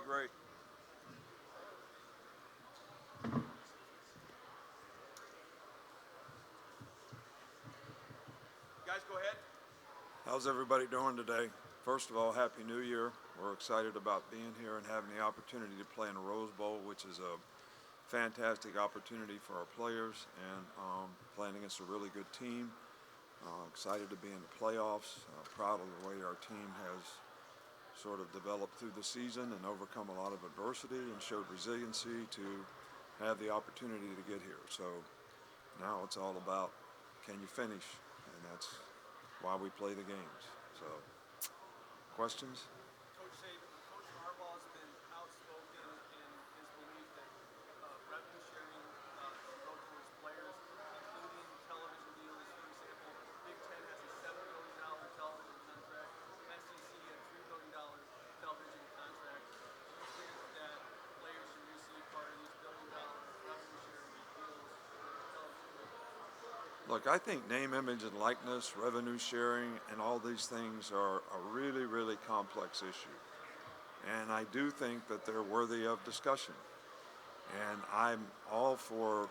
great. Guys, go ahead. How's everybody doing today? First of all, Happy New Year. We're excited about being here and having the opportunity to play in the Rose Bowl, which is a fantastic opportunity for our players and playing against a really good team. Excited to be in the playoffs. Proud of the way our team has sort of developed through the season and overcome a lot of adversity and showed resiliency to have the opportunity to get here. So now it's all about, can you finish? And that's why we play the games. So, questions? Coach Saban, Coach Harbaugh has been outspoken in his belief that revenue sharing should go towards players, including television deals. For example, Big Ten has a $7 billion television contract, SEC a $3 billion television contract. Do you think that players should receive part of these $1 billion revenue sharing deals for television? Look, I think name, image, and likeness, revenue sharing, and all these things are a really, really complex issue. And I do think that they're worthy of discussion. And I'm all for,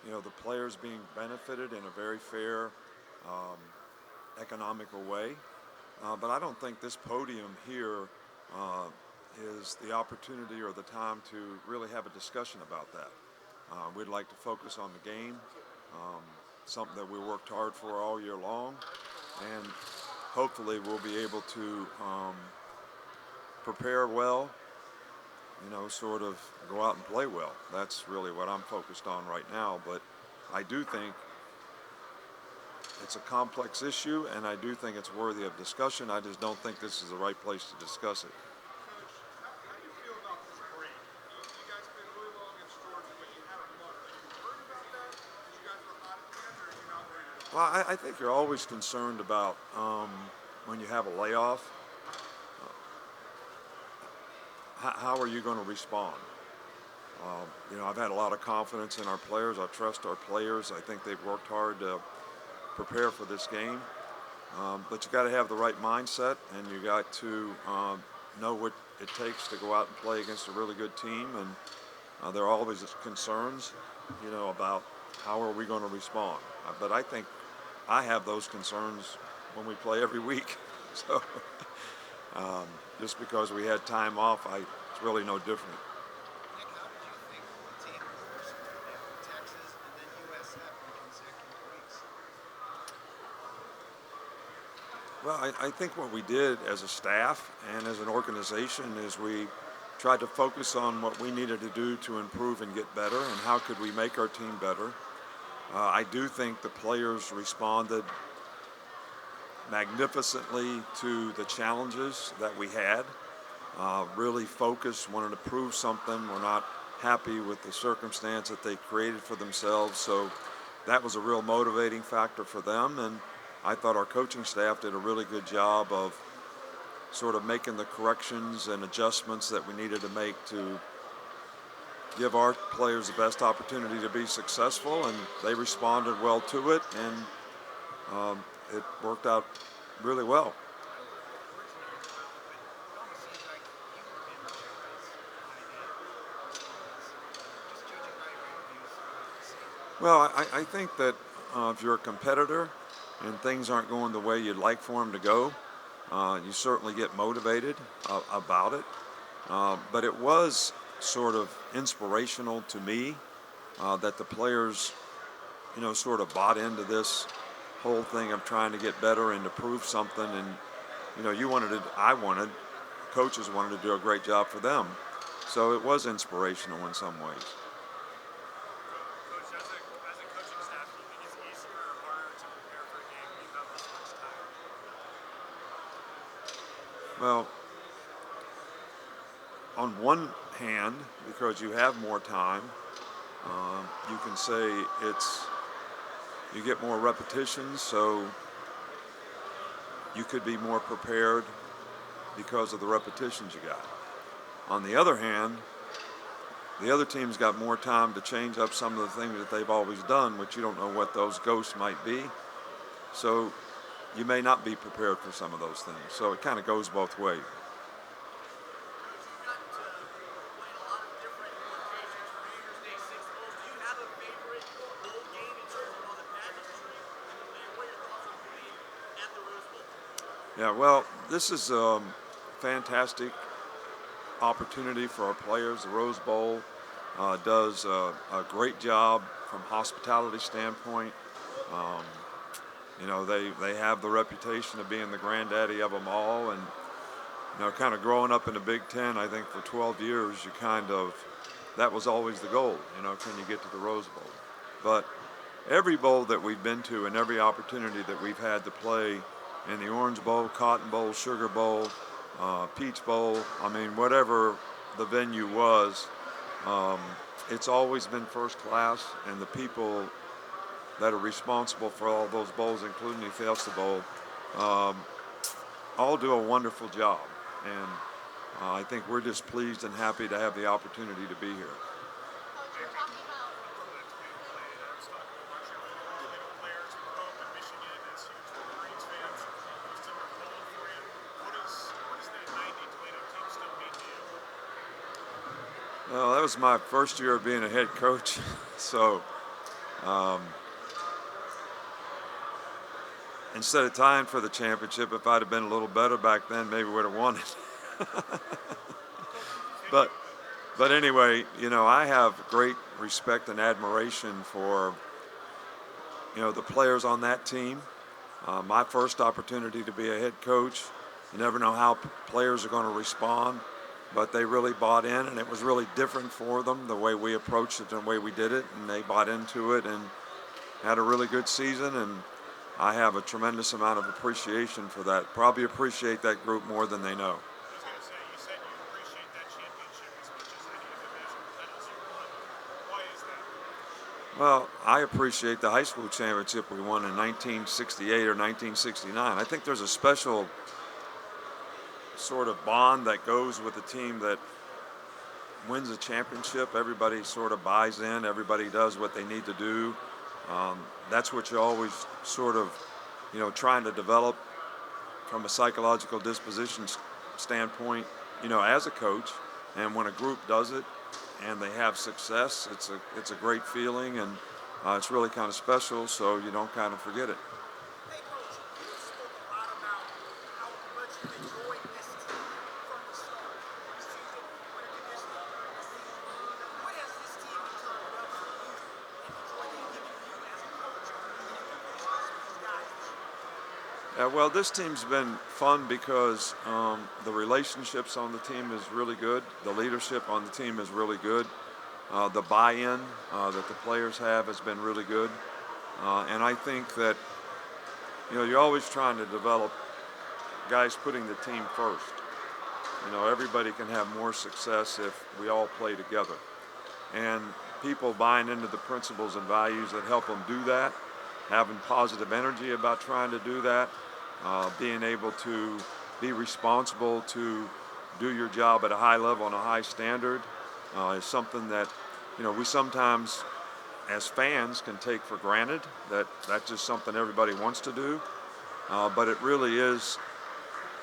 the players being benefited in a very fair, economical way. But I don't think this podium here uh, is the opportunity or the time to really have a discussion about that. We'd like to focus on the game, um, something that we worked hard for all year long, and hopefully we'll be able to prepare well, sort of go out and play well. That's really what I'm focused on right now. But I do think it's a complex issue, and I do think it's worthy of discussion. I just don't think this is the right place to discuss it. Coach, how do you feel about this break? You guys played really long in Georgia, but you had a month. Are you worried about that? Because you guys were hot at the end, or are you not worried at all? Well, I think you're always concerned about when you have a layoff, how are you going to respond? I've had a lot of confidence in our players. I trust our players. I think they've worked hard to prepare for this game. But you got to have the right mindset, and you got to know what it takes to go out and play against a really good team. And there are always concerns, about how are we going to respond. But I think I have those concerns when we play every week. So just because we had time off, it's really no different. Nick, how did you think the team first played Texas and then USF in consecutive weeks? Well, I think what we did as a staff and as an organization is we tried to focus on what we needed to do to improve and get better and how could we make our team better. I do think the players responded magnificently to the challenges that we had. Really focused, wanted to prove something. We're not happy with the circumstance that they created for themselves. So that was a real motivating factor for them. And I thought our coaching staff did a really good job of sort of making the corrections and adjustments that we needed to make to give our players the best opportunity to be successful. And they responded well to it. And it worked out really well. Well, I think that if you're a competitor and things aren't going the way you'd like for them to go, you certainly get motivated about it. But it was sort of inspirational to me that the players, sort of bought into this whole thing of trying to get better and to prove something. And, coaches wanted to do a great job for them. So it was inspirational in some ways. Coach, as a coaching staff, do you think it's easier or harder to prepare for a game when you have this much time? Well, on one hand, because you have more time, you can say you get more repetitions, so you could be more prepared because of the repetitions you got. On the other hand, the other team's got more time to change up some of the things that they've always done, which you don't know what those ghosts might be. So you may not be prepared for some of those things. So it kind of goes both ways. Coach, you've gotten to Yeah, well, this is fantastic opportunity for our players. The Rose Bowl does a great job from hospitality standpoint. Um, they have the reputation of being the granddaddy of them all, and kind of growing up in the Big Ten, I think for 12 years, that was always the goal. Can you get to the Rose Bowl? But every bowl that we've been to and every opportunity that we've had to play in the Orange Bowl, Cotton Bowl, Sugar Bowl, Peach Bowl, I mean, whatever the venue was, um, it's always been first class, and the people that are responsible for all those bowls, including the Fiesta Bowl, um, all do a wonderful job. And I think we're just pleased and happy to have the opportunity to be here. Coach, you're talking about From the play, I was talking with Marshall, players from home in Michigan, as huge Wolverines fans. Used to roll for you. What does that 90 Toledo team still mean to you? Well, that was my first year of being a head coach, so um, instead of tying for the championship, if I'd have been a little better back then, maybe we would have won it. but but anyway, I have great respect and admiration for the players on that team. My first opportunity to be a head coach, you never know how players are going to respond, but they really bought in, and it was really different for them the way we approached it and the way we did it, and they bought into it and had a really good season. And I have a tremendous amount of appreciation for that. Probably appreciate that group more than they know. I was going to say, you said you appreciate that championship as much as any of the national titles you won. Why is that? Well, I appreciate the high school championship we won in 1968 or 1969. I think there's a special sort of bond that goes with a team that wins a championship. Everybody sort of buys in. Everybody does what they need to do. That's what you're always sort of, trying to develop from a psychological disposition standpoint, as a coach. And when a group does it and they have success, it's a great feeling, and it's really kind of special. So you don't kind of forget it. Hey, Coach, you spoke a lot about how much you enjoyed this team from the start. This season, winter conditioning during the season. What has this team become enough for you and the joy they've given you as a coach and in communications with these guys this year? Well, this team's been fun because the relationships on the team is really good. The leadership on the team is really good. The buy-in that the players have has been really good. And I think that, you're always trying to develop guys putting the team first. Everybody can have more success if we all play together. And people buying into the principles and values that help them do that, having positive energy about trying to do that, being able to be responsible to do your job at a high level and a high standard is something that we sometimes as fans can take for granted, that that's just something everybody wants to do, but it really is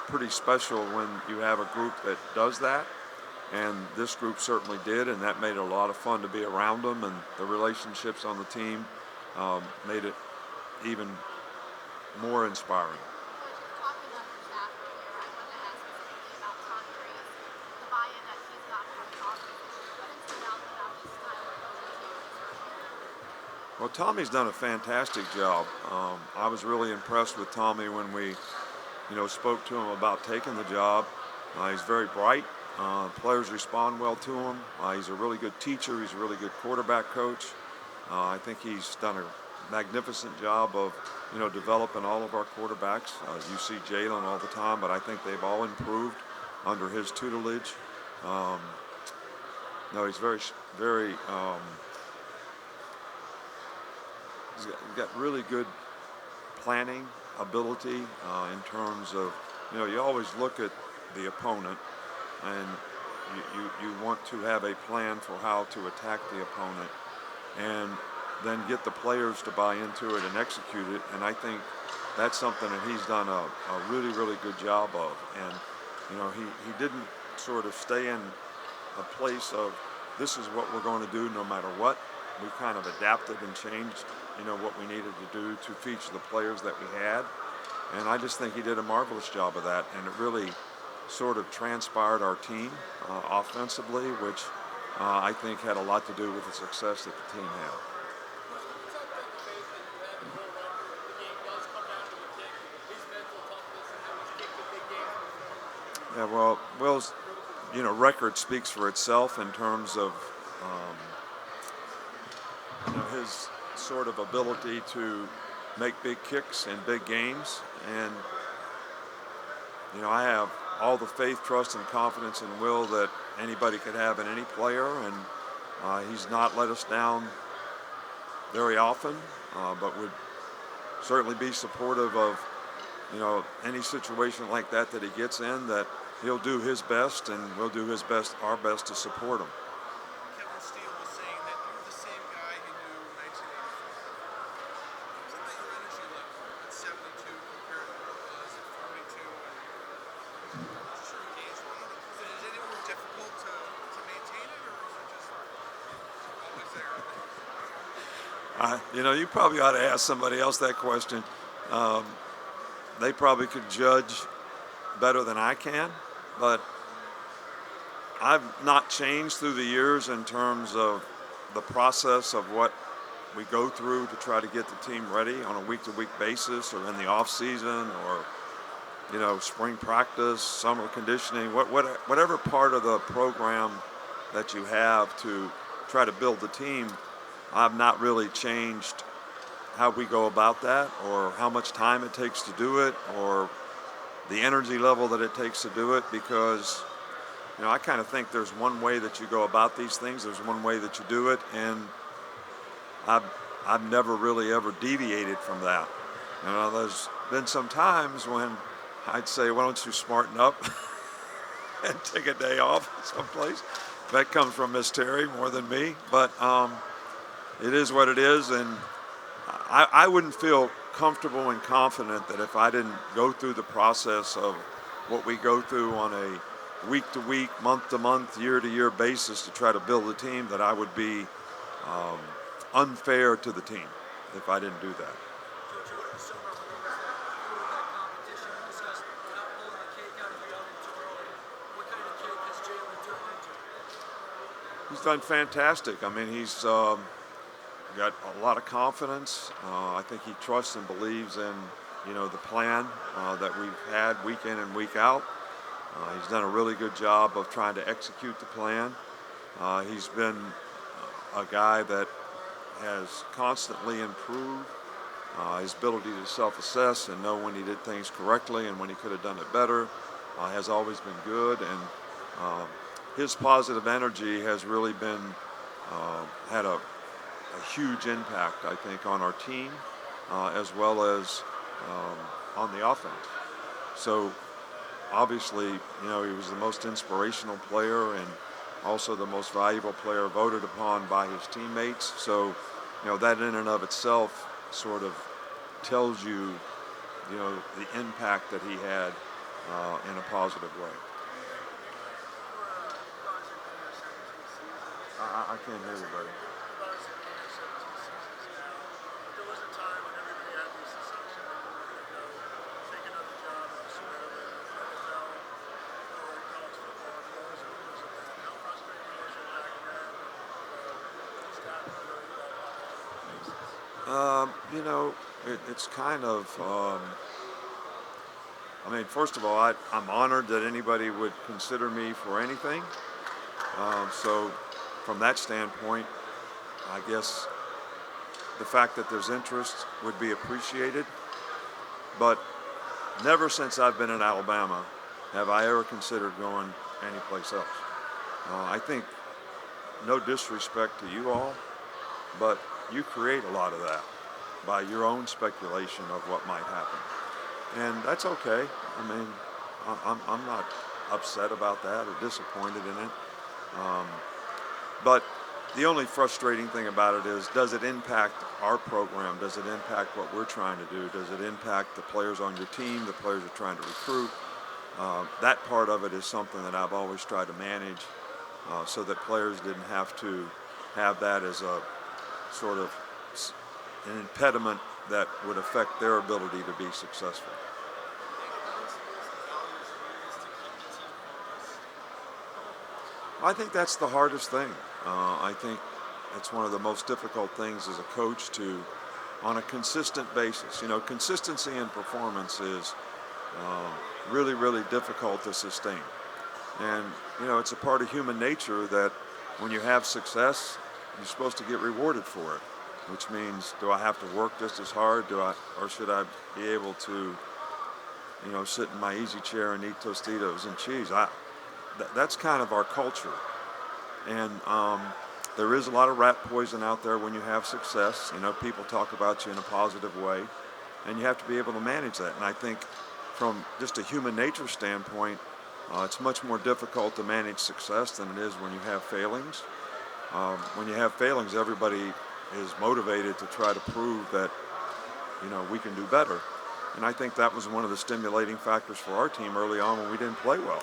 pretty special when you have a group that does that, and this group certainly did, and that made it a lot of fun to be around them, and the relationships on the team made it even more inspiring. Coach, you're talking about your staff earlier. I wanted to ask specifically about Tommy Rees, the buy-in that he's got from the offense. What has stood out about his style of coaching to you in his first year? Well, Tommy's done a fantastic job. I was really impressed with Tommy when we, spoke to him about taking the job. He's very bright. Players respond well to him. He's a really good teacher. He's a really good quarterback coach. I think he's done a magnificent job of, developing all of our quarterbacks. You see Jalen all the time, but I think they've all improved under his tutelage. No, he's very. He's got really good planning ability in terms of, you always look at the opponent, and you want to have a plan for how to attack the opponent, and then get the players to buy into it and execute it. And I think that's something that he's done a really, really good job of. And, he didn't sort of stay in a place of this is what we're going to do no matter what. We kind of adapted and changed, what we needed to do to feature the players that we had. And I just think he did a marvelous job of that, and it really sort of transpired our team offensively, which I think had a lot to do with the success that the team had. Coach, can you talk about the faith that you have in Will Rucker if the game does come down to the kick, his mental toughness and how he's kicked in big games before? Yeah, well, Will's record speaks for itself in terms of um, his sort of ability to make big kicks in big games, and I have all the faith, trust, and confidence in Will that anybody could have in any player, and he's not let us down very often, but would certainly be supportive of any situation like that he gets in. That he'll do his best, and we'll do our best to support him. Kevin Steele was saying that you're the same guy he knew in 1984. Something about your energy level at 72 compared to what it was at 42. And just your engagement. Is it any more difficult to maintain it, or is it just always there? You probably ought to ask somebody else that question. Um, they probably could judge better than I can, but I've not changed through the years in terms of the process of what we go through to try to get the team ready on a week-to-week basis, or in the off season, or spring practice, summer conditioning, whatever part of the program that you have to try to build the team. I've not really changed how we go about that, or how much time it takes to do it, or the energy level that it takes to do it, because I kind of think there's one way that you go about these things, there's one way that you do it, and I've never really ever deviated from that. There's been some times when I'd say, why don't you smarten up and take a day off someplace. That comes from Miss Terry more than me, but it is what it is, and I wouldn't feel comfortable and confident that if I didn't go through the process of what we go through on a week-to-week, month-to-month, year-to-year basis to try to build a team, that I would be unfair to the team if I didn't do that. Coach, what are some of the numbers that competition? We discussed not pulling the cake out of the oven too early. What kind of cake has Jalen turned into? He's done fantastic. I mean, he's got a lot of confidence. I think he trusts and believes in, the plan that we've had week in and week out. He's done a really good job of trying to execute the plan. He's been a guy that has constantly improved his ability to self-assess and know when he did things correctly and when he could have done it better. Has always been good, and his positive energy has really been had a huge impact, I think, on our team as well as on the offense. So obviously, he was the most inspirational player and also the most valuable player voted upon by his teammates. So, that in and of itself sort of tells you, the impact that he had in a positive way. I can't hear you, buddy. There was a time when everybody had this assumption that you were going to go take another job in the NFL or college football. And there was rumors of that. How frustrating was it back then? Just got really It's kind of, first of all, I'm honored that anybody would consider me for anything. So from that standpoint, I guess the fact that there's interest would be appreciated. But never since I've been in Alabama have I ever considered going anyplace else. I think, no disrespect to you all, but you create a lot of that by your own speculation of what might happen. And that's okay. I'm not upset about that or disappointed in it. But the only frustrating thing about it is, does it impact our program? Does it impact what we're trying to do? Does it impact the players on your team, the players you're trying to recruit? That part of it is something that I've always tried to manage so that players didn't have to have that as a sort of an impediment that would affect their ability to be successful. I think that's the hardest thing. I think it's one of the most difficult things as a coach to, on a consistent basis. You know, consistency in performance is really, really difficult to sustain. And, you know, it's a part of human nature that when you have success, you're supposed to get rewarded for it, which means, do I have to work just as hard? Or should I be able to, you know, sit in my easy chair and eat Tostitos and cheese? That's kind of our culture. And there is a lot of rat poison out there when you have success. You know, people talk about you in a positive way, and you have to be able to manage that. And I think from just a human nature standpoint, it's much more difficult to manage success than it is when you have failings. When you have failings, everybody is motivated to try to prove that, you know, we can do better. And I think that was one of the stimulating factors for our team early on when we didn't play well.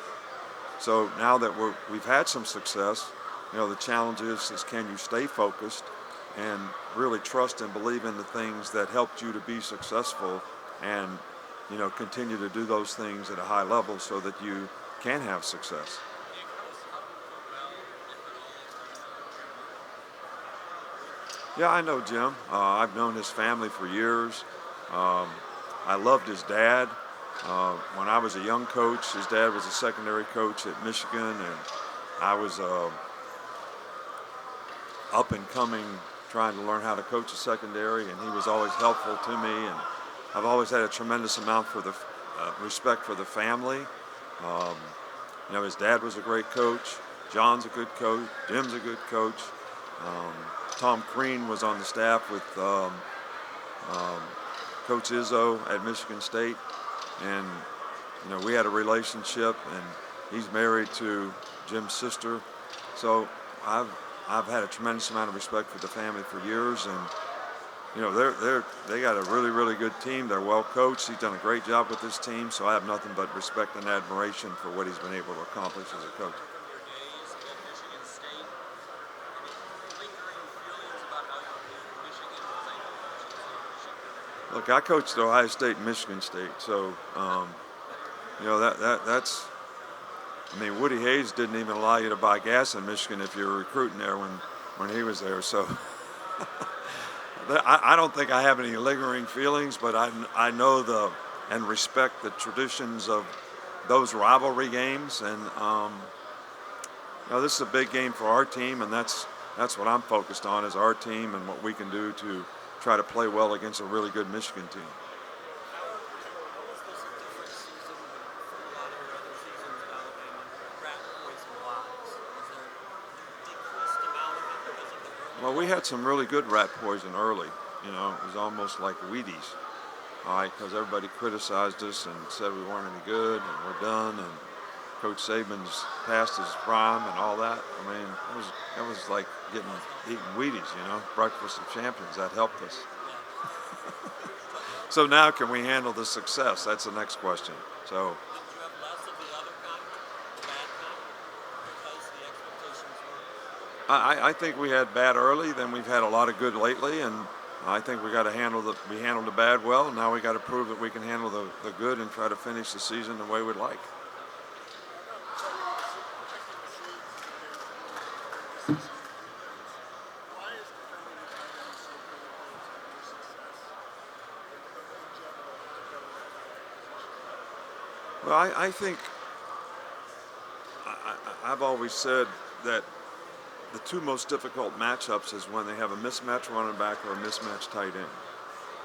So now that we've had some success, you know, the challenge is can you stay focused and really trust and believe in the things that helped you to be successful, and, you know, continue to do those things at a high level so that you can have success. Yeah, I know Jim. I've known his family for years. Um, I loved his dad. When I was a young coach, his dad was a secondary coach at Michigan, and I was up and coming trying to learn how to coach a secondary, and he was always helpful to me. And I've always had a tremendous amount for the respect for the family. Um, you know, his dad was a great coach. John's a good coach. Jim's a good coach. Um, Tom Crean was on the staff with um, Coach Izzo at Michigan State, and, you know, we had a relationship, and he's married to Jim's sister. So I've had a tremendous amount of respect for the family for years, and, you know, they got a really, really good team. They're well coached. He's done a great job with this team, so I have nothing but respect and admiration for what he's been able to accomplish as a coach. Look, I coached Ohio State and Michigan State, so you know, that's. I mean, Woody Hayes didn't even allow you to buy gas in Michigan if you were recruiting there when he was there. So I don't think I have any lingering feelings, but I know and respect the traditions of those rivalry games, and you know, this is a big game for our team, and that's what I'm focused on, is our team and what we can do to try to play well against a really good Michigan team. How was this a different season from a lot of your other seasons at Alabama, rat poison wise? Was there a decreased amount of it because of the early? Well, we had some really good rat poison early. You know, it was almost like Wheaties, all right, because everybody criticized us and said we weren't any good and we're done, and Coach Saban's past his prime and all that. I mean, it was like eating Wheaties, you know, breakfast of champions. That helped us. So now, can we handle the success? That's the next question. So Did you have less of the other kind, the bad kind, because the expectations were? I think we had bad early, then we've had a lot of good lately, and I think we handled the bad well, and now we got to prove that we can handle the good and try to finish the season the way we'd like. Well, I think I've always said that the two most difficult matchups is when they have a mismatch running back or a mismatch tight end,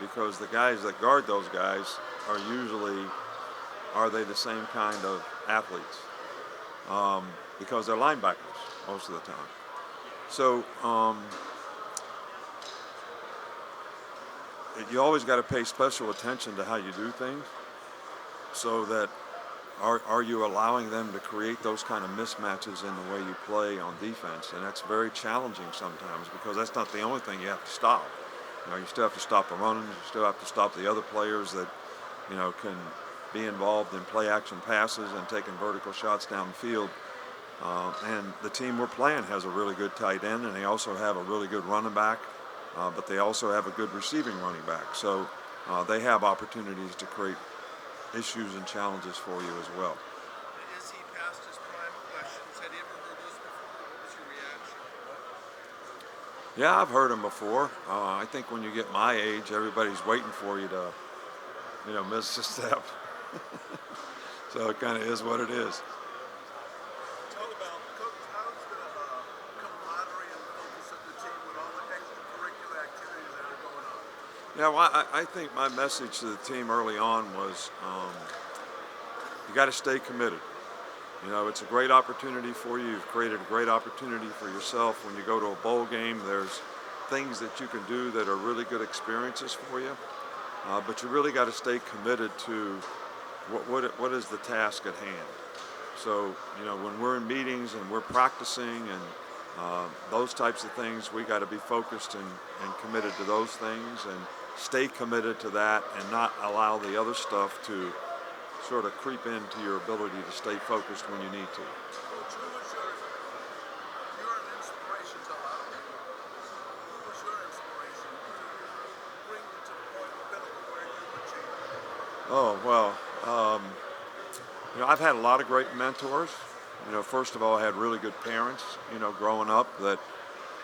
because the guys that guard those guys are they the same kind of athletes? Because they're linebackers most of the time. So you always got to pay special attention to how you do things, so that are you allowing them to create those kind of mismatches in the way you play on defense? And that's very challenging sometimes, because that's not the only thing you have to stop. You know, you still have to stop the running. You still have to stop the other players that, you know, can be involved in play action passes and taking vertical shots down the field. And the team we're playing has a really good tight end, and they also have a really good running back, but they also have a good receiving running back. So they have opportunities to create issues and challenges for you as well. Is he past his prime questions? Had you ever heard those before? Yeah, I've heard them before. I think when you get my age, everybody's waiting for you to, miss a step. So it kind of is what it is. Talk about, Coach, how's the camaraderie and focus of the team with all the extracurricular activities that are going on? Yeah, well, I think my message to the team early on was you got to stay committed. It's a great opportunity for you. You've created a great opportunity for yourself. When you go to a bowl game, there's things that you can do that are really good experiences for you. But you really got to stay committed to what is the task at hand. So, when we're in meetings and we're practicing and those types of things, we got to be focused and committed to those things and stay committed to that and not allow the other stuff to sort of creep into your ability to stay focused when you need to. Coach, who was you're an inspiration to a lot of people. Who was your inspiration to bring you to the point of pinnacle where you achieved? Oh, well, I've had a lot of great mentors. First of all, I had really good parents, growing up that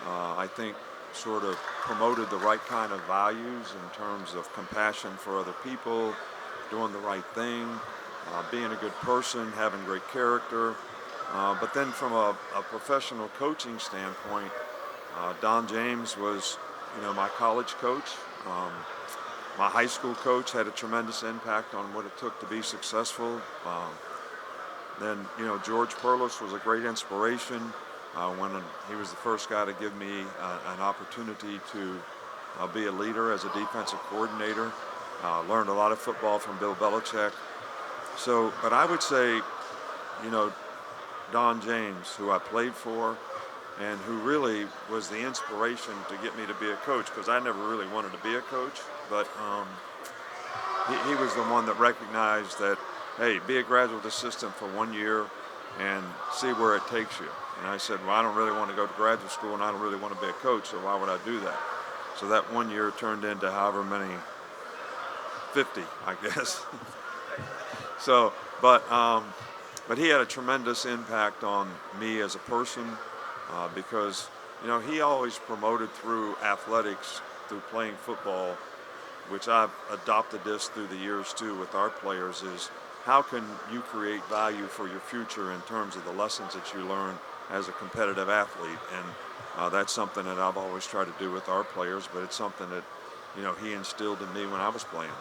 I think sort of promoted the right kind of values in terms of compassion for other people, doing the right thing, being a good person, having great character. But then from a professional coaching standpoint, Don James was, my college coach. My high school coach had a tremendous impact on what it took to be successful. Then, George Perlis was a great inspiration when he was the first guy to give me an opportunity to be a leader as a defensive coordinator. Learned a lot of football from Bill Belichick. So, but I would say, Don James, who I played for, and who really was the inspiration to get me to be a coach, because I never really wanted to be a coach, but he was the one that recognized that, hey, be a graduate assistant for 1 year and see where it takes you. And I said, well, I don't really want to go to graduate school and I don't really want to be a coach, so why would I do that? So that 1 year turned into however many, 50, I guess. So, but he had a tremendous impact on me as a person because, he always promoted through athletics, through playing football, which I've adopted this through the years too with our players, is how can you create value for your future in terms of the lessons that you learn as a competitive athlete? And that's something that I've always tried to do with our players, but it's something that, he instilled in me when I was playing. When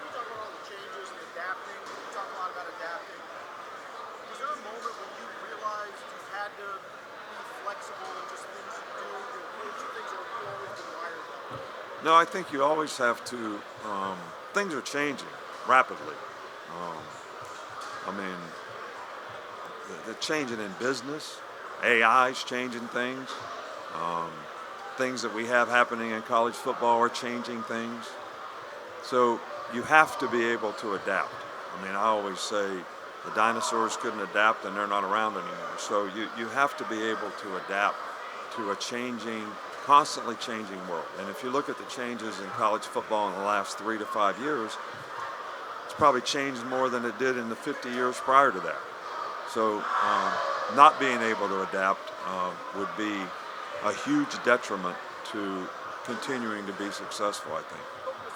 you talk about all the changes and adapting, you talk a lot about adapting. Was there a moment when you realized you had to be flexible in just things you do, your approach to things, or have you always been wired that way? No, I think you always have to. Things are changing rapidly. Um, I mean, they're changing in business. AI's changing things. Um, Things that we have happening in college football are changing things. So you have to be able to adapt. I mean, I always say the dinosaurs couldn't adapt and they're not around anymore. So you have to be able to adapt to a constantly changing world. And if you look at the changes in college football in the last 3 to 5 years, it's probably changed more than it did in the 50 years prior to that. So not being able to adapt would be a huge detriment to continuing to be successful, I think. But was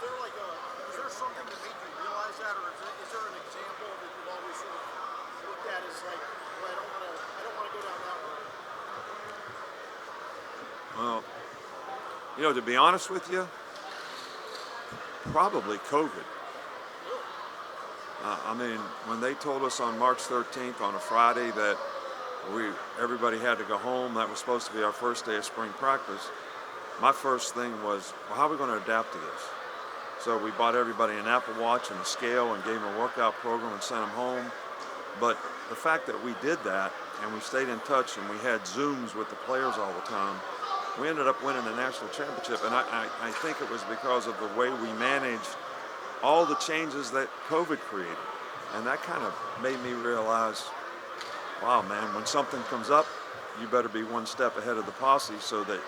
there something that made you realize that, or is there an example that you've always sort of looked at as like, well, I don't want to go down that road? Well, to be honest with you, probably COVID. I mean, when they told us on March 13th on a Friday that everybody had to go home, that was supposed to be our first day of spring practice, my first thing was, well, how are we going to adapt to this? So we bought everybody an Apple Watch and a scale and gave them a workout program and sent them home. But the fact that we did that and we stayed in touch and we had Zooms with the players all the time, we ended up winning the national championship. And I think it was because of the way we managed all the changes that COVID created. And that kind of made me realize, wow, man, when something comes up, you better be one step ahead of the posse so that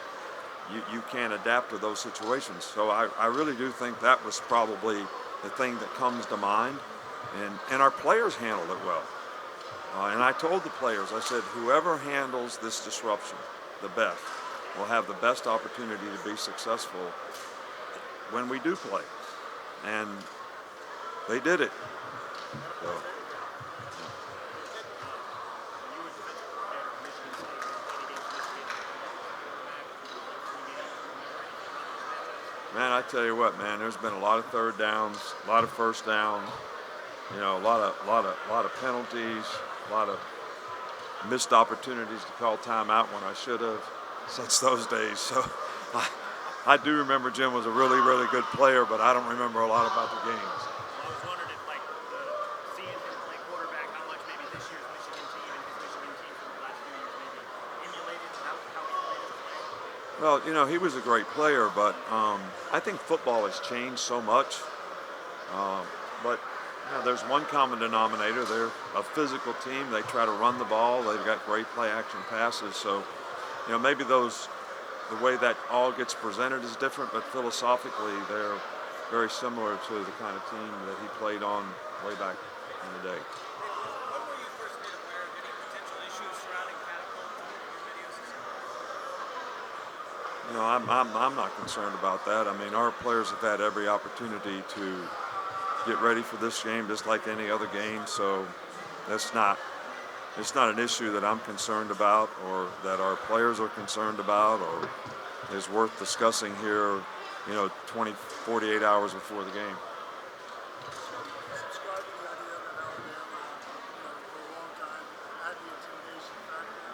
you can adapt to those situations. So I really do think that was probably the thing that comes to mind. And our players handled it well. And I told the players, I said, whoever handles this disruption the best will have the best opportunity to be successful when we do play. And they did it. So, You were defensive coordinator at Michigan State in any games Michigan quarterback through like 3 games. Do you remember anything about those matchups? man, I tell you what, man, there's been a lot of third downs, a lot of first down, a lot of penalties, a lot of missed opportunities to call timeout when I should have, since those days. So I do remember Jim was a really, really good player, but I don't remember a lot about the games. Well, I was wondering if like seeing him play quarterback, how much maybe this year's Michigan team and his Michigan team from the last few years maybe emulated how he played as a player. Well, he was a great player, but I think football has changed so much. But there's one common denominator. They're a physical team. They try to run the ball. They've got great play action passes. So, maybe the way that all gets presented is different, but philosophically they're very similar to the kind of team that he played on way back in the day. When were you first made aware of any potential issues surrounding Catapult in your videos this year? I'm not concerned about that. I mean, our players have had every opportunity to get ready for this game just like any other game. So it's not an issue that I'm concerned about or that our players are concerned about or is worth discussing here, 20, 48 hours before the game. Subscribe to the idea that Alabama, for a long time had the intimidation factor.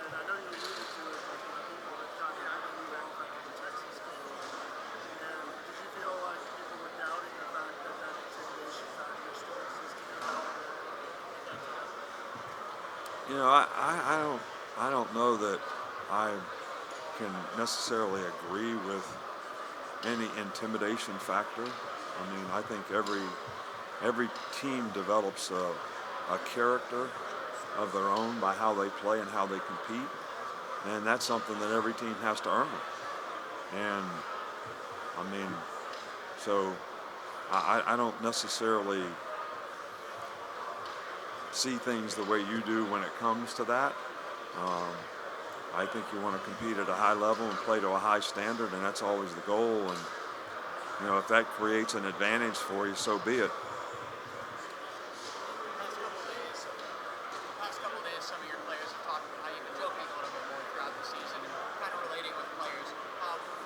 And I know you alluded to it, but people that kind of written you off after the Texas game. And did you feel like people were doubting the fact that that intimidation factor still existed in Alabama at that time? I don't know that I can necessarily agree with any intimidation factor. I mean, I think every team develops a character of their own by how they play and how they compete, and that's something that every team has to earn. And I mean, so I don't necessarily see things the way you do when it comes to that. I think you want to compete at a high level and play to a high standard, and that's always the goal. And if that creates an advantage for you, so be it. Past couple days, some of your players have talked about how you've been joking a little bit more throughout the season and kind of relating with players.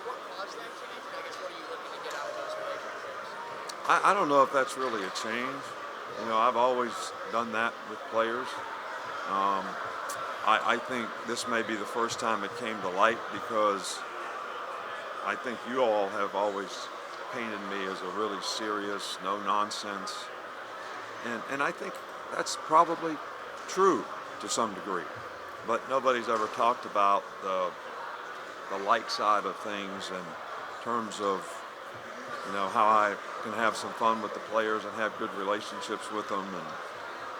What caused that change? And I guess what are you looking to get out of those relationships? I don't know if that's really a change. I've always done that with players. I think this may be the first time it came to light because I think you all have always painted me as a really serious, no nonsense. And I think that's probably true to some degree. But nobody's ever talked about the light side of things in terms of, how I can have some fun with the players and have good relationships with them.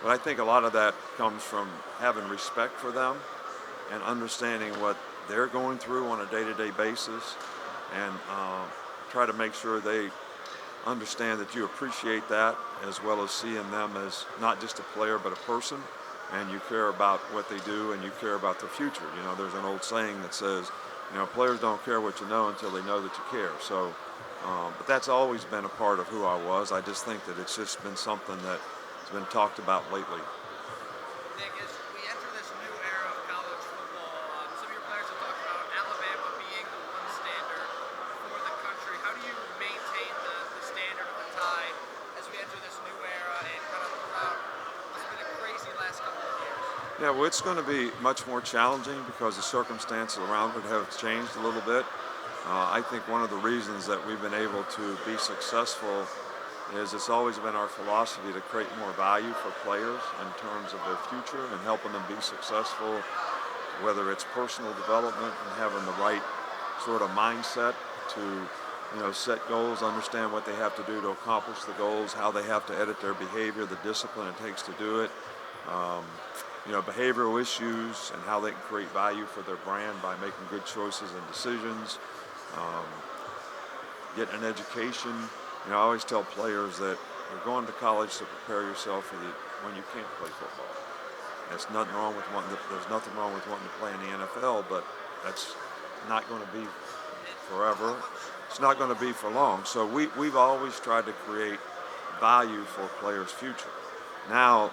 But I think a lot of that comes from having respect for them and understanding what they're going through on a day-to-day basis and try to make sure they understand that you appreciate that as well as seeing them as not just a player but a person, and you care about what they do and you care about their future. There's an old saying that says, players don't care what you know until they know that you care. So, but that's always been a part of who I was. I just think that it's just been something that has been talked about lately. Nick, as we enter this new era of college football, some of your players have talked about Alabama being the one standard for the country. How do you maintain the standard of the tide as we enter this new era and kind of throughout what's been a crazy last couple of years? Yeah, well, it's going to be much more challenging because the circumstances around it have changed a little bit. I think one of the reasons that we've been able to be successful is it's always been our philosophy to create more value for players in terms of their future and helping them be successful, whether it's personal development and having the right sort of mindset to set goals, understand what they have to do to accomplish the goals, how they have to edit their behavior, the discipline it takes to do it, behavioral issues and how they can create value for their brand by making good choices and decisions, getting an education. I always tell players that you're going to college to prepare yourself for when you can't play football. There's nothing wrong with wanting to play in the NFL, but that's not going to be forever. It's not going to be for long. So we've always tried to create value for players' future. Now,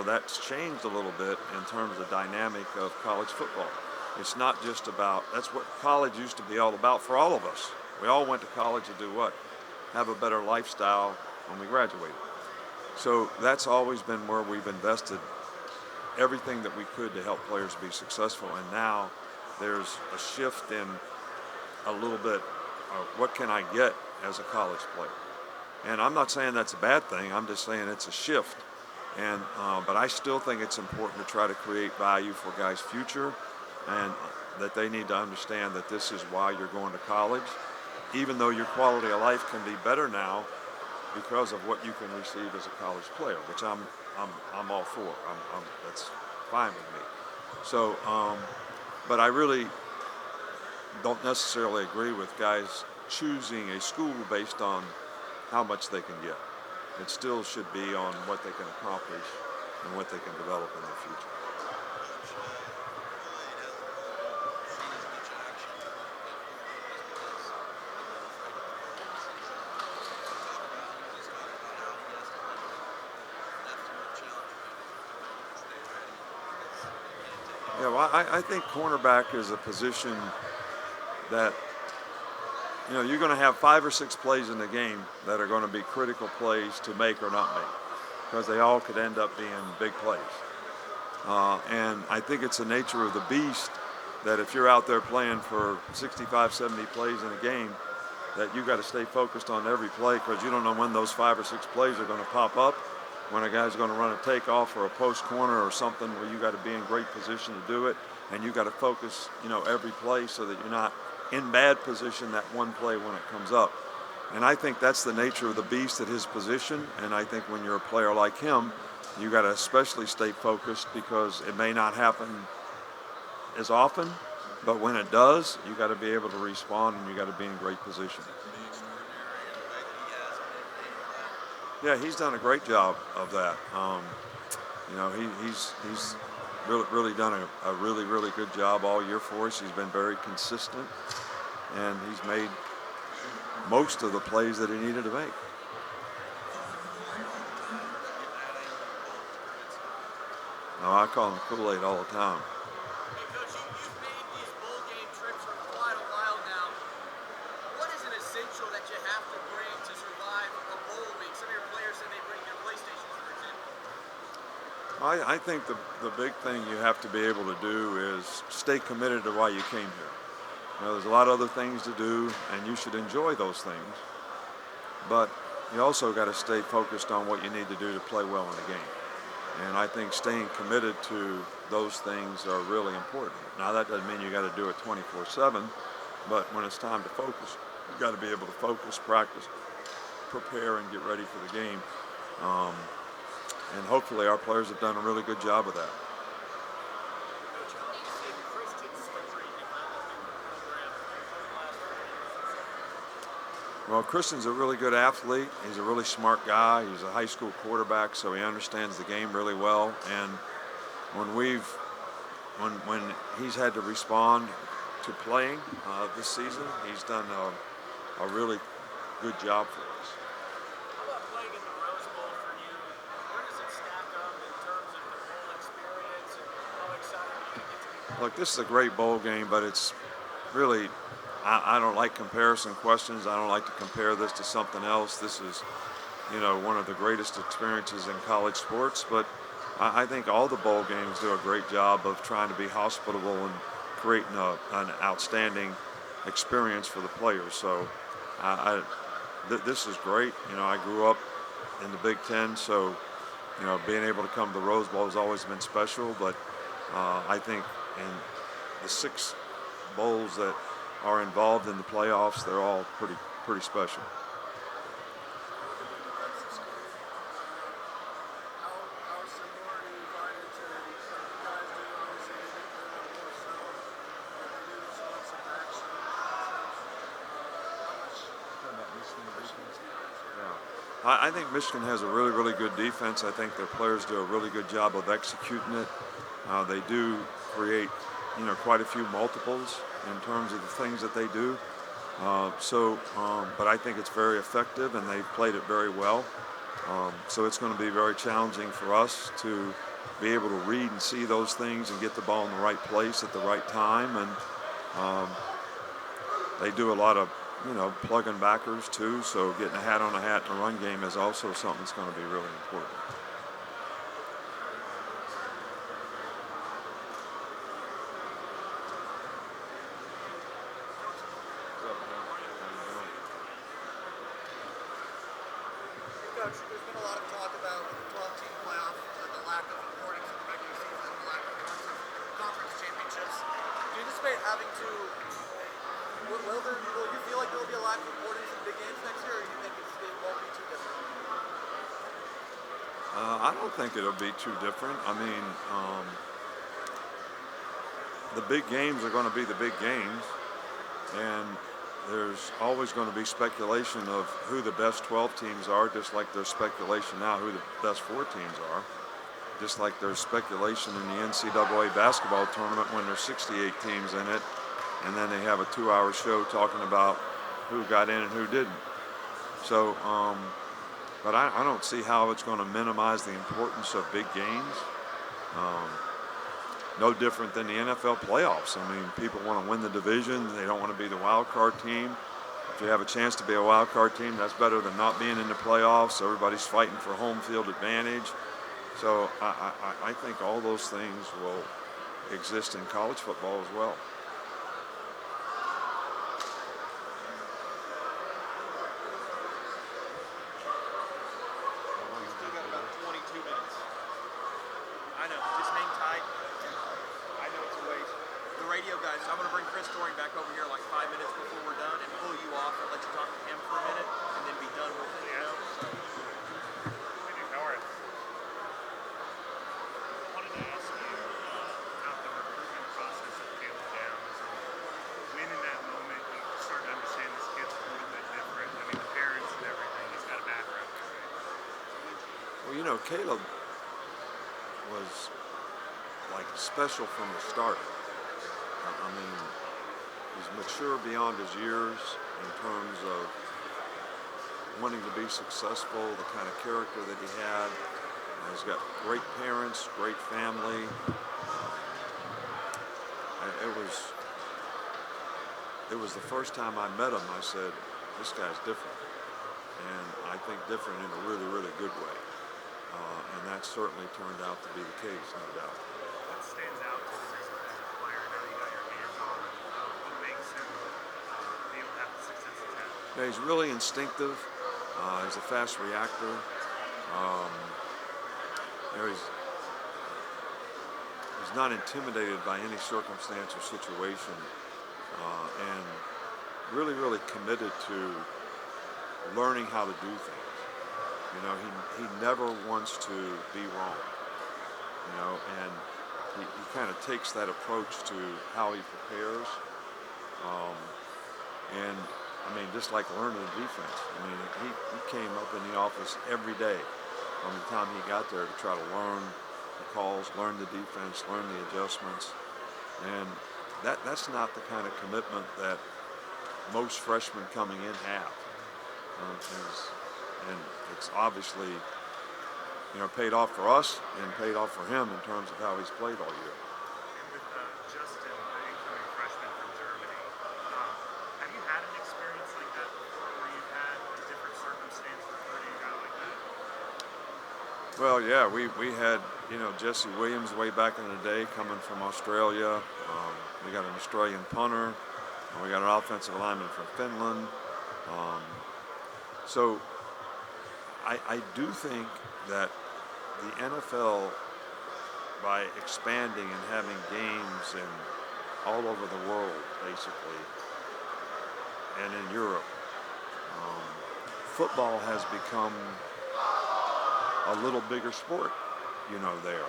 that's changed a little bit in terms of the dynamic of college football. It's not just about, that's what college used to be all about for all of us. We all went to college to do what? Have a better lifestyle when we graduated. So that's always been where we've invested everything that we could to help players be successful. And now there's a shift in a little bit of what can I get as a college player. And I'm not saying that's a bad thing. I'm just saying it's a shift. And but I still think it's important to try to create value for guys' future, and that they need to understand that this is why you're going to college, even though your quality of life can be better now because of what you can receive as a college player, which I'm all for. That's fine with me. So, but I really don't necessarily agree with guys choosing a school based on how much they can get. It still should be on what they can accomplish and what they can develop in the future. Yeah, well, I think cornerback is a position that, you're going to have 5 or 6 plays in the game that are going to be critical plays to make or not make, because they all could end up being big plays. And I think it's the nature of the beast that if you're out there playing for 65, 70 plays in a game, that you got to stay focused on every play, because you don't know when those 5 or 6 plays are going to pop up, when a guy's going to run a takeoff or a post corner or something where you got to be in great position to do it, and you got to focus, every play so that you're not in bad position that one play when it comes up. And I think that's the nature of the beast at his position, and I think when you're a player like him, you got to especially stay focused, because it may not happen as often, but when it does, you got to be able to respond, and you got to be in great position. Yeah, he's done a great job of that. He's really done a really, really good job all year for us. He's been very consistent, and he's made most of the plays that he needed to make. No, I call him Kool-Aid all the time. Hey, Coach, you've made these bowl game trips for quite a while now. What is an essential that you have to bring to survive a bowl week? Some of your players say they bring their PlayStations, for example. I think the big thing you have to be able to do is stay committed to why you came here. There's a lot of other things to do, and you should enjoy those things. But you also got to stay focused on what you need to do to play well in the game. And I think staying committed to those things are really important. Now, that doesn't mean you got to do it 24/7, but when it's time to focus, you got to be able to focus, practice, prepare, and get ready for the game. And hopefully our players have done a really good job of that. Coach, how do you see Christian's story developing the program over the last 4 years? Well, Christian's a really good athlete. He's a really smart guy. He's a high school quarterback, so he understands the game really well. And when he's had to respond to playing this season, he's done a really good job for us. How about playing in the Rose Bowl for you? Where does it stack up in terms of the bowl experience, and how excited are you to get to be back? Look, this is a great bowl game, but it's really, I don't like comparison questions. I don't like to compare this to something else. This is, one of the greatest experiences in college sports, but I think all the bowl games do a great job of trying to be hospitable and creating an outstanding experience for the players. So this is great. I grew up in the Big Ten, so being able to come to the Rose Bowl has always been special. But I think in the 6 bowls that are involved in the playoffs, they're all pretty special. How similar do you find it to what you guys do? Obviously, you didn't do it more so, but they do this once in action. I think Michigan has a really, really good defense. I think their players do a really good job of executing it. They do create quite a few multiples in terms of the things that they do. But I think it's very effective, and they've played it very well. So it's going to be very challenging for us to be able to read and see those things and get the ball in the right place at the right time. And they do a lot of, plug-in backers too. So getting a hat on a hat in the run game is also something that's going to be really important. Coach, there's been a lot of talk about with the 12-team playoff, the lack of importance of the regular season, the lack of importance of conference championships. Do you anticipate having to? Will you feel like there will be a lack of importance in big games next year, or do you think it won't be too different? I don't think it'll be too different. I mean, the big games are going to be the big games, and there's always going to be speculation of who the best 12 teams are, just like there's speculation now who the best 4 teams are, just like there's speculation in the NCAA basketball tournament when there's 68 teams in it, and then they have a 2-hour show talking about who got in and who didn't. So, but I don't see how it's going to minimize the importance of big games. No different than the NFL playoffs. I mean, people want to win the division. They don't want to be the wild card team. If you have a chance to be a wild card team, that's better than not being in the playoffs. Everybody's fighting for home field advantage. So I think all those things will exist in college football as well. We've still got about 22 minutes. I know, just hang tight. I know it's a waste. The radio guys, I'm going to bring Chris Doring back over here like 5 minutes before we're done and pull you off and let you talk to him for a minute and then be done with it. Yeah. So, How are you? I wanted to ask you about the recruitment process at Caleb Downs. When in that moment you start to understand this kid's a little bit different. I mean, the parents and everything, he's got a background. Well, Caleb was like special from the start. I mean, he's mature beyond his years in terms of wanting to be successful, the kind of character that he had. He's got great parents, great family. It was the first time I met him, I said, this guy's different. And I think different in a really, really good way. And that certainly turned out to be the case, no doubt. What stands out to him as a player now you got your hands on him? What makes him be able to have the success he's had? Yeah, he's really instinctive. He's a fast reactor. He's not intimidated by any circumstance or situation, and really, really committed to learning how to do things. He never wants to be wrong. And he kind of takes that approach to how he prepares. And I mean, just like learning the defense. I mean, he came up in the office every day from the time he got there to try to learn the calls, learn the defense, learn the adjustments. And that's not the kind of commitment that most freshmen coming in have. And it's obviously, paid off for us and paid off for him in terms of how he's played all year. And with Justin, the incoming freshman from Germany, have you had an experience like that before where you've had a different circumstance recruiting a guy like that? Well, yeah, we had, Jesse Williams way back in the day coming from Australia. We got an Australian punter. We got an offensive lineman from Finland. So I do think that the NFL, by expanding and having games in all over the world, basically, and in Europe, football has become a little bigger sport, there.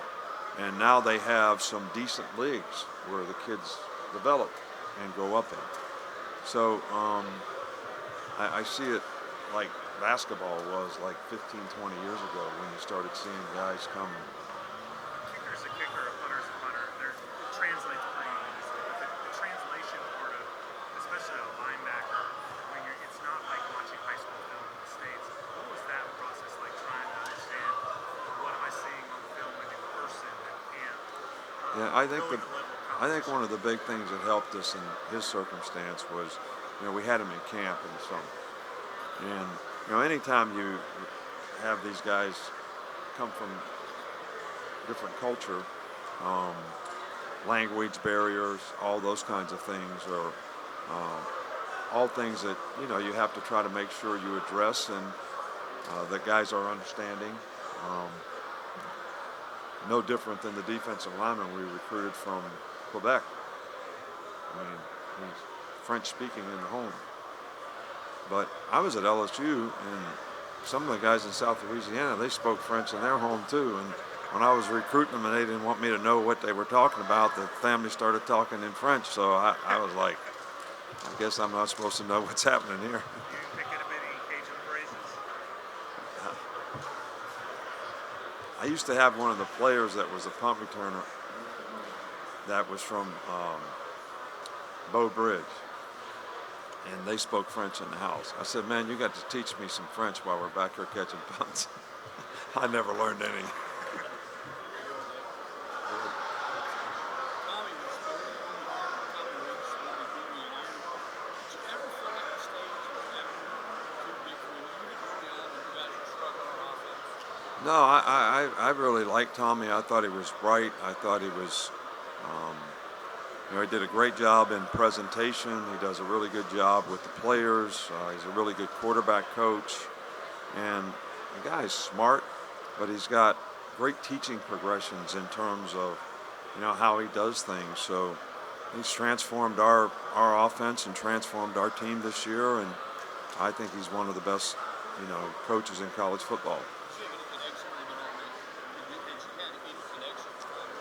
And now they have some decent leagues where the kids develop and go up in. So I see it like basketball was like 15, 20 years ago when you started seeing guys come. Kicker's a kicker, a punter's a punter. It translates pretty Yeah, I think one of the big things that helped us in his circumstance was, we had him in camp in the summer, and anytime you have these guys come from different culture, um, language barriers, all those kinds of things are all things that you have to try to make sure you address and that guys are understanding. Um, no different than the defensive lineman we recruited from Quebec. I mean, he's French speaking in the home. But I was at LSU, and some of the guys in South Louisiana, they spoke French in their home too. And when I was recruiting them and they didn't want me to know what they were talking about, the family started talking in French. So I was like, I guess I'm not supposed to know what's happening here. You didn't pick up any Cajun phrases? I used to have one of the players that was a punt returner that was from Bow Bridge, and they spoke French in the house. I said, man, you got to teach me some French while we're back here catching punts. I never learned any. Tommy was spoken on the art. Tommy Riggs wanted to be an iron. Did you ever feel like the stage was ever too big for you? You get early on when you guys were struggling on offense. No, I really liked Tommy. I thought he was bright. I thought he was, um, he did a great job in presentation. He does a really good job with the players. He's a really good quarterback coach. And the guy is smart, but he's got great teaching progressions in terms of, how he does things. So he's transformed our offense and transformed our team this year. And I think he's one of the best, coaches in college football. Did you have any connection with him at all? Did you have any connection?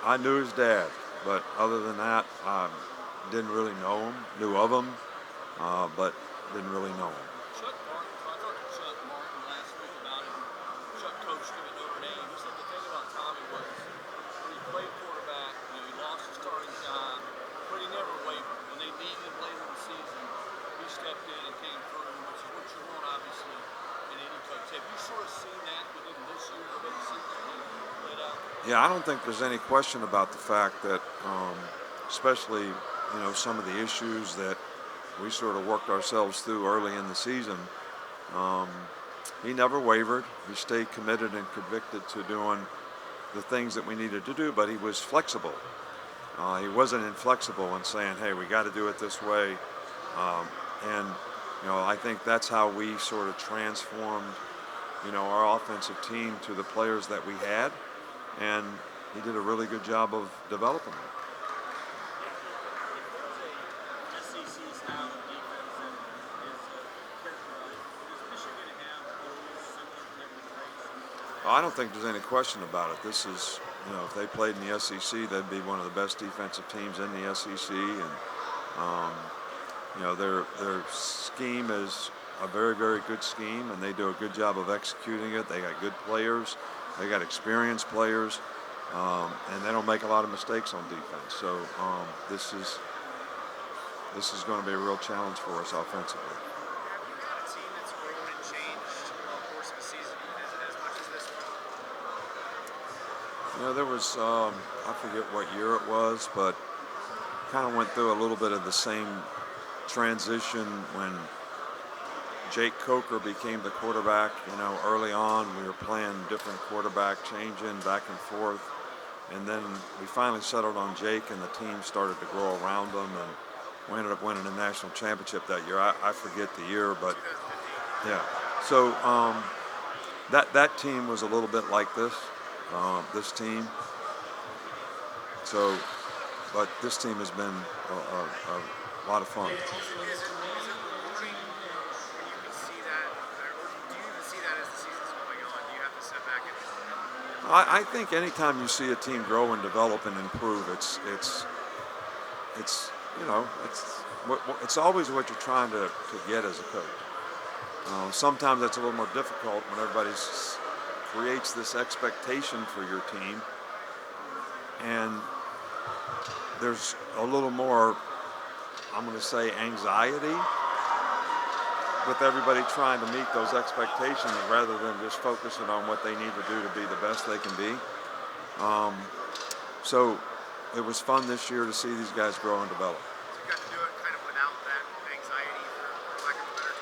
I knew his dad, but other than that, didn't really know him. Knew of him, but didn't really know him. Chuck Martin, I talked to Chuck Martin last week about him. Chuck coached him at Notre Dame. He said the thing about Tommy was when he played quarterback, he lost his starting job, but he never wavered. When they needed him later in the season, he stepped in and came through, which is what you want, obviously, in any coach. Have you sort of seen that with him this year, the way the season played out? Yeah, I don't think there's any question about the fact that, especially, some of the issues that we sort of worked ourselves through early in the season, he never wavered. He stayed committed and convicted to doing the things that we needed to do, but he was flexible. He wasn't inflexible in saying, hey, we got to do it this way. And I think that's how we sort of transformed, our offensive team to the players that we had. And he did a really good job of developing them. SEC style of defense that is characterized. Is Michigan have those similar characteristics? I don't think there's any question about it. This is, if they played in the SEC, they'd be one of the best defensive teams in the SEC. And, their scheme is a very, very good scheme, and they do a good job of executing it. They got good players. They got experienced players, and they don't make a lot of mistakes on defense. So this is going to be a real challenge for us offensively. Have you had a team that's grown and changed over the course of a season as much as this one? There was, I forget what year it was, but kind of went through a little bit of the same transition when Jake Coker became the quarterback. Early on we were playing different quarterback, changing back and forth. And then we finally settled on Jake, and the team started to grow around him, and we ended up winning the national championship that year. I forget the year, but yeah. So that team was a little bit like this team. So, but this team has been a lot of fun. Is it rewarding when you can see that, or do you even see that as the season's going on? Do you have to step back and I think anytime you see a team grow and develop and improve, it's always what you're trying to get as a coach. Sometimes that's a little more difficult when everybody creates this expectation for your team, and there's a little more, I'm going to say, anxiety with everybody trying to meet those expectations rather than just focusing on what they need to do to be the best they can be. So it was fun this year to see these guys grow and develop. So you got to do it kind of without that anxiety, for lack of a better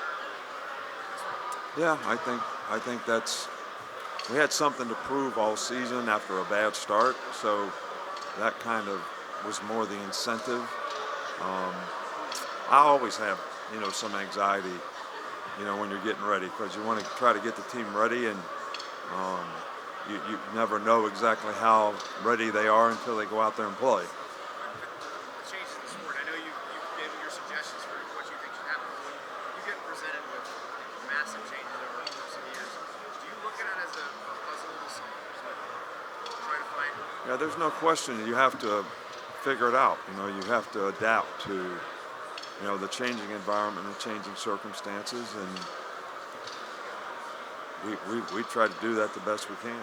term. Yeah, I think that's we had something to prove all season after a bad start, so that kind of was more the incentive. Um, I always have, some anxiety, when you're getting ready because you want to try to get the team ready, and um, you never know exactly how ready they are until they go out there and play. The changes in the sport. I know you've given your suggestions for what you think should happen. When you get presented with massive changes over the course of years, do you look at it as a puzzle to solve? To try to find. Yeah, there's no question you have to figure it out. You have to adapt to, the changing environment and changing circumstances, and we try to do that the best we can. Hey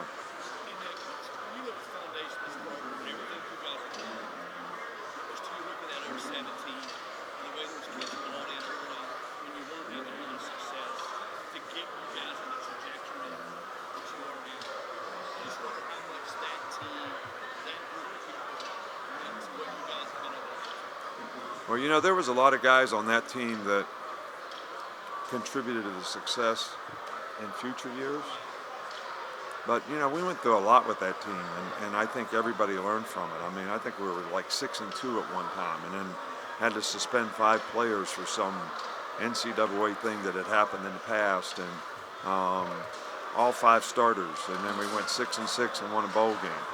Nick, when you look at the foundation of this program and everything you guys are doing, just you looking at over 17 and the way those kids are bought in early when you weren't having a lot of success to get you guys on the trajectory that you are in. I just wonder how much that team, that group of people, means what you guys have been able to do. Well, there was a lot of guys on that team that contributed to the success in future years. But, we went through a lot with that team, and I think everybody learned from it. I mean, I think we were like 6-2 at one time, and then had to suspend 5 players for some NCAA thing that had happened in the past, and all 5 starters, and then we went 6-6 and won a bowl game.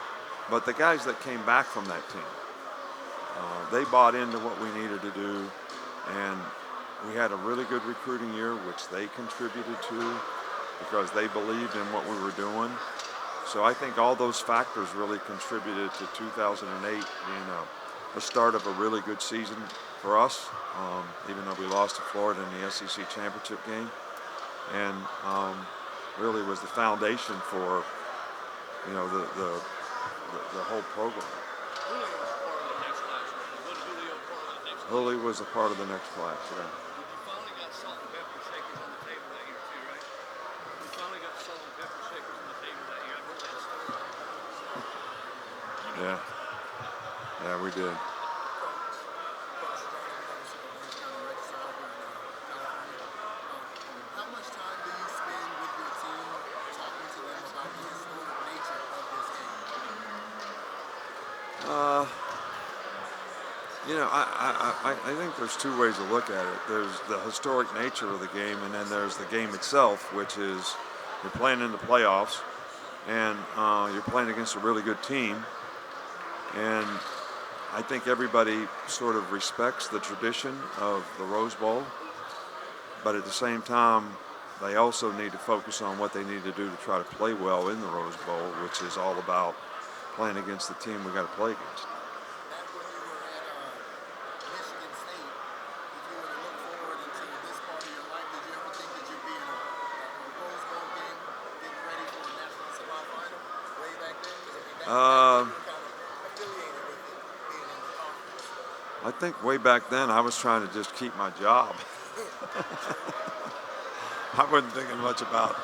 But the guys that came back from that team, they bought into what we needed to do, and we had a really good recruiting year, which they contributed to because they believed in what we were doing. So I think all those factors really contributed to 2008 being a start of a really good season for us, even though we lost to Florida in the SEC championship game, and really was the foundation for the whole program. Julio was a part of the next class, Lily was a part of the next class, wasn't he? yeah. You finally got salt and pepper shakers on the table that year too, right? You finally got salt and pepper shakers on the table that year. I heard that story. Yeah. Yeah, we did. How much time do you spend with your team talking to them about the historic nature of this game? I think there's 2 ways to look at it. There's the historic nature of the game, and then there's the game itself, which is you're playing in the playoffs, and you're playing against a really good team. And I think everybody sort of respects the tradition of the Rose Bowl, but at the same time, they also need to focus on what they need to do to try to play well in the Rose Bowl, which is all about playing against the team we got to play against. Back when you were at Michigan State, if you were to look forward into this part of your life, did you ever think that you'd be in a Rose Bowl game, getting ready for a national semifinal way back then? Because I mean, you were kind of affiliated with it, being in the conference. I think way back then I was trying to just keep my job. I wasn't thinking much about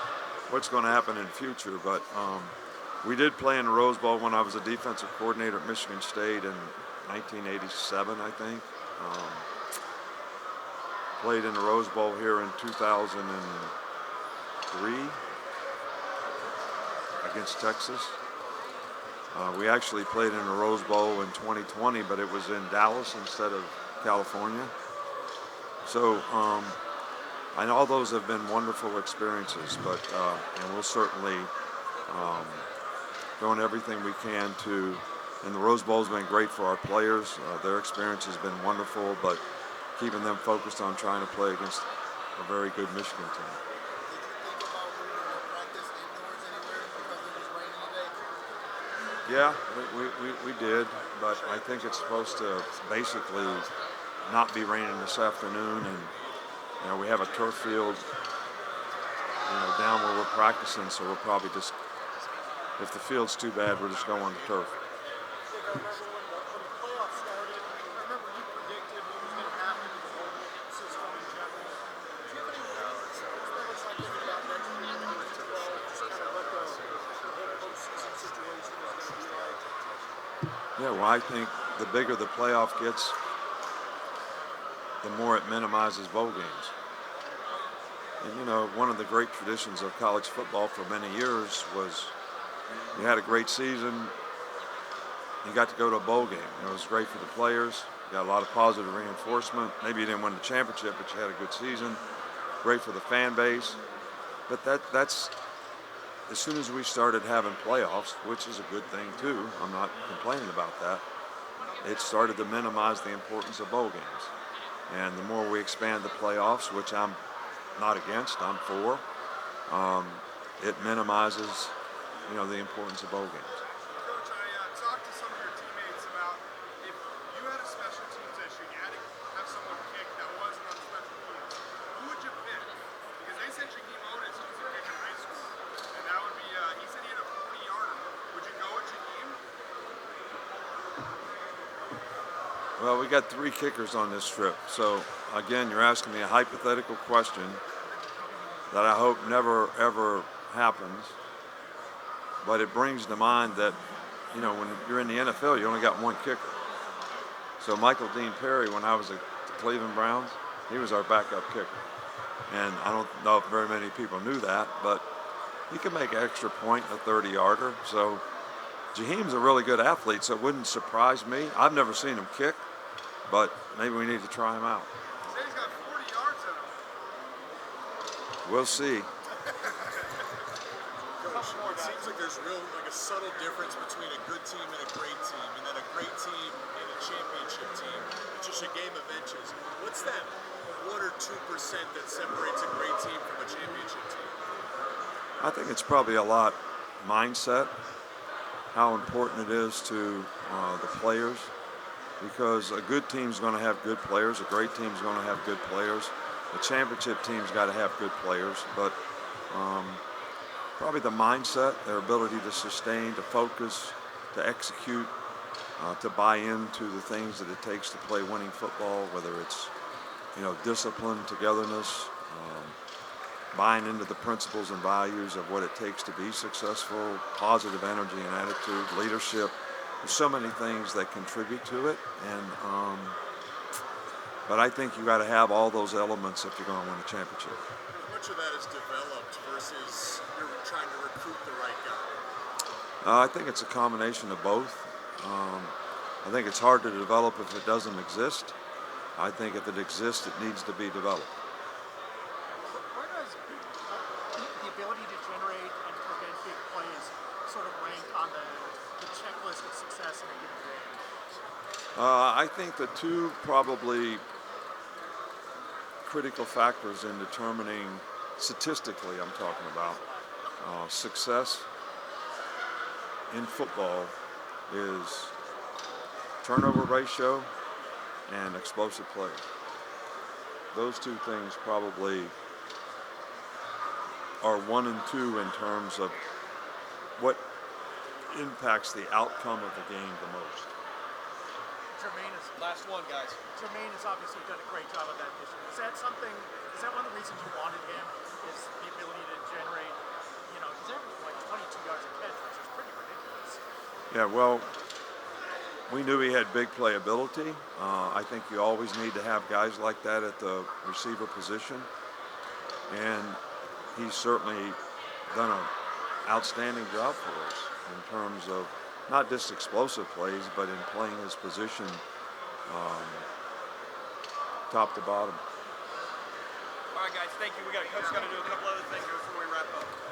what's going to happen in the future, but we did play in the Rose Bowl when I was a defensive coordinator at Michigan State in 1987, I think. Played in the Rose Bowl here in 2003 against Texas. We actually played in the Rose Bowl in 2020, but it was in Dallas instead of California. So, and all those have been wonderful experiences, but and we'll certainly doing everything we can to. And the Rose Bowl's been great for our players. Their experience has been wonderful, but keeping them focused on trying to play against a very good Michigan team. Did you think about moving your practice indoors anywhere because it was raining today? Yeah, we did, but I think it's supposed to basically not be raining this afternoon, and we have a turf field, down where we're practicing, so we'll probably just, if the field's too bad, we'll just go on the turf. I remember when the playoffs started, I remember you predicted what was going to happen to the whole system in general. Do you have any start thinking about next year, just kind of what the whole postseason situation is going to be like? Yeah, well, I think the bigger the playoff gets, the more it minimizes bowl games. And you know, one of the great traditions of college football for many years was you had a great season, you got to go to a bowl game. It was great for the players, you got a lot of positive reinforcement. Maybe you didn't win the championship, but you had a good season. Great for the fan base. But that's as soon as we started having playoffs, which is a good thing too, I'm not complaining about that, it started to minimize the importance of bowl games. And the more we expand the playoffs, which I'm not against, I'm for, it minimizes, you know, the importance of bowl games. Coach, I talked to some of your teammates about if you had a special teams issue, you had to have someone kick that wasn't on special teams, who would you pick? Because they said Shaquem Otis used to kick in high school, and that would be, he said he had a 40-yarder. Would you go with Shaquem? Well, we got 3 kickers on this trip. So, again, you're asking me a hypothetical question that I hope never, ever happens. But it brings to mind that, you know, when you're in the NFL, you only got one kicker. So Michael Dean Perry, when I was at the Cleveland Browns, he was our backup kicker. And I don't know if very many people knew that, but he can make an extra point, a 30-yarder. So Jaheim's a really good athlete, so it wouldn't surprise me. I've never seen him kick, but maybe we need to try him out. He said he's got 40 yards in him. We'll see. Coach, it seems like there's a subtle difference between a good team and a great team, and then a great team and a championship team. It's just a game of inches. What's that 1 or 2% that separates a great team from a championship team? I think it's probably a lot mindset, how important it is to the players, because a good team's going to have good players, a great team's going to have good players, a championship team's got to have good players, but probably the mindset, their ability to sustain, to focus, to execute, to buy into the things that it takes to play winning football, whether it's, you know, discipline, togetherness, buying into the principles and values of what it takes to be successful, positive energy and attitude, leadership. There's so many things that contribute to it, and but I think you got to have all those elements if you're going to win a championship. How much of that is developed versus you're trying to recruit the right guy? I think it's a combination of both. I think it's hard to develop if it doesn't exist. I think if it exists, it needs to be developed. Where does the ability to generate and prevent big plays sort of rank on the checklist of success in a given game? I think the 2 probably critical factors in determining, statistically I'm talking about, success in football is turnover ratio and explosive plays. Those 2 things probably are 1 and 2 in terms of what impacts the outcome of the game the most. Jermaine is Last one, guys. Jermaine has obviously done a great job of that this year. Is that something? Is that one of the reasons you wanted him? Is the ability to generate? You know, he's averaging like 22 yards a catch, which is pretty ridiculous. Yeah, well, we knew he had big playability. I think you always need to have guys like that at the receiver position. And he's certainly done an outstanding job for us in terms of not just explosive plays, but in playing his position top to bottom. All right, guys, thank you. Coach got to do a couple other things here before we wrap up.